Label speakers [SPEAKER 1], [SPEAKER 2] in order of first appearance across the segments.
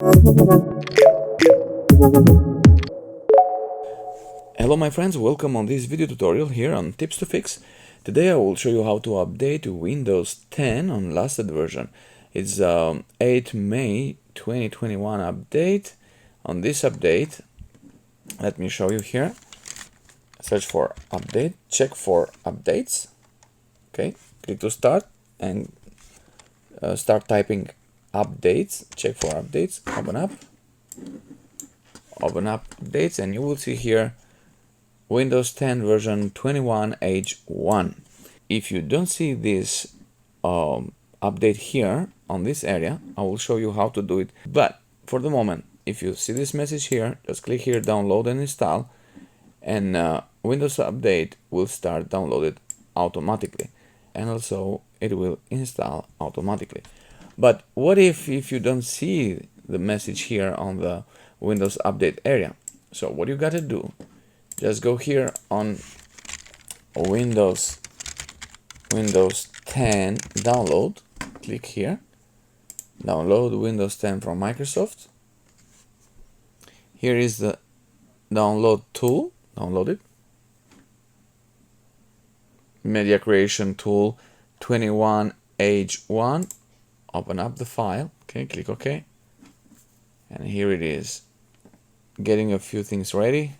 [SPEAKER 1] Hello my friends, welcome on this video tutorial here on Tips to Fix. Today I will show you how to update Windows 10 on latest version. It's 8 May 2021 update. On this update, let me show you here. Search for update, check for updates. Okay, click to start and start typing updates. Check for updates, open up updates, and you will see here Windows 10 version 21H1. If you don't see this update here on this area, I will show you how to do it. But for the moment, if you see this message here, just click here, download and install, and Windows Update will start downloaded automatically, and also it will install automatically. But what if you don't see the message here on the Windows Update area? So what you got to do, just go here on Windows 10 download, click here, download Windows 10 from Microsoft. Here is the download tool, download it. Media creation tool 21H1, open up the file, okay, click OK, and here it is, getting a few things ready.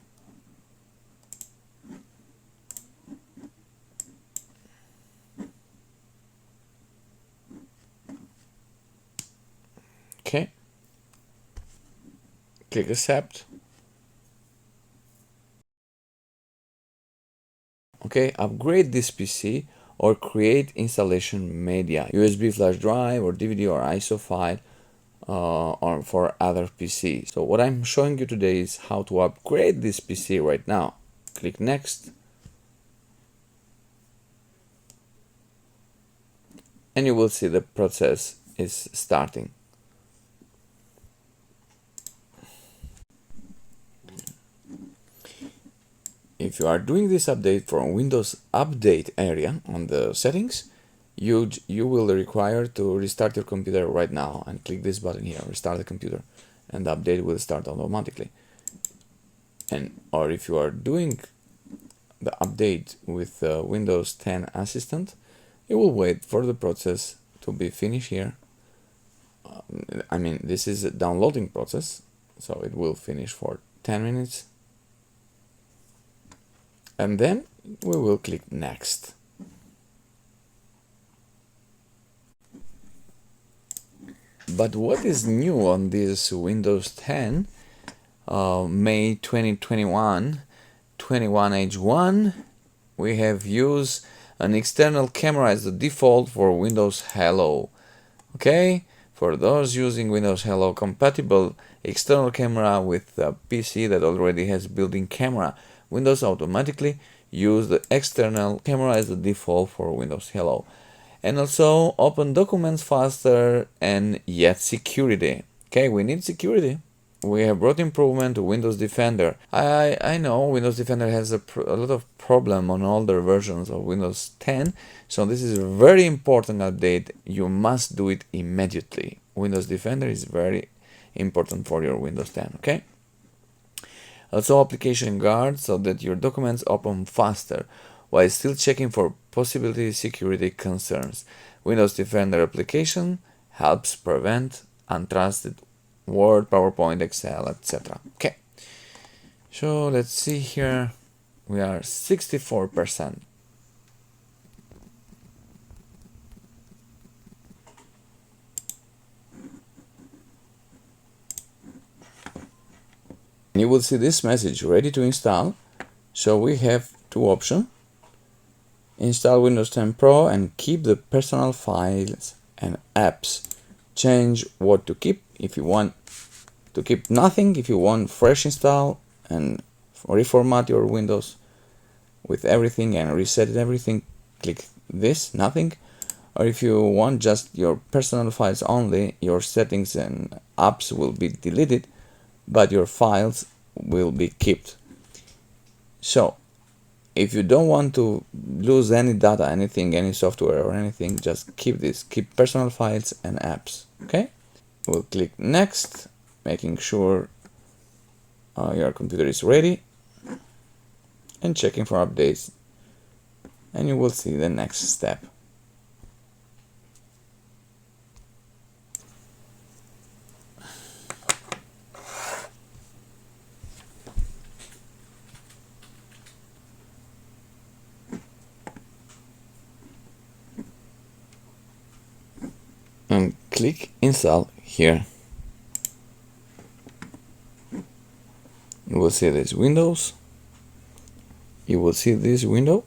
[SPEAKER 1] Okay, click accept. Okay, upgrade this PC or create installation media, USB flash drive or DVD or ISO file or for other PCs. So what I'm showing you today is how to upgrade this PC right now. Click next. And you will see the process is starting. If you are doing this update from Windows Update area on the settings, you will require to restart your computer right now and click this button here, restart the computer, and the update will start automatically. Or if you are doing the update with Windows 10 Assistant, you will wait for the process to be finished here. I mean, this is a downloading process, so it will finish for 10 minutes. And then we will click next. But what is new on this Windows 10 May 2021 21H1? We have used an external camera as the default for Windows Hello. Okay, for those using Windows Hello compatible external camera with a PC that already has built-in camera, Windows automatically use the external camera as the default for Windows Hello. And also open documents faster and yet security. Okay, we need security. We have brought improvement to Windows Defender. I know Windows Defender has a lot of problem on older versions of Windows 10, so this is a very important update. You must do it immediately. Windows Defender is very important for your Windows 10, okay? Also application guard, so that your documents open faster while still checking for possibility security concerns. Windows Defender application helps prevent untrusted Word, PowerPoint, Excel, etc. Okay, so let's see here, we are 64%. You will see this message, ready to install. So we have two options: install Windows 10 Pro and keep the personal files and apps. Change what to keep. If you want to keep nothing, if you want fresh install and reformat your Windows with everything and reset everything, click this, nothing. Or if you want just your personal files only, your settings and apps will be deleted, but your files will be kept. So if you don't want to lose any data, anything, any software or anything, just keep this, keep personal files and apps. Okay, we'll click next, making sure your computer is ready and checking for updates, and you will see the next step. And click install here. You will see this Windows, you will see this window,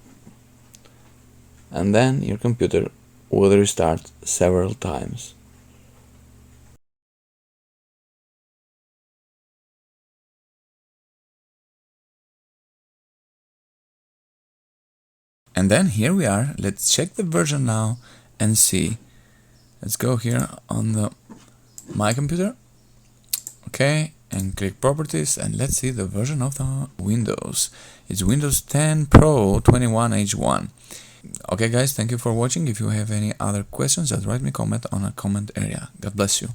[SPEAKER 1] and then your computer will restart several times. And then here we are. Let's check the version now and see. Let's go here on my computer, okay, and click properties, and let's see the version of the Windows. It's Windows 10 Pro 21H1. Okay guys, thank you for watching. If you have any other questions, just write me a comment on a comment area. God bless you.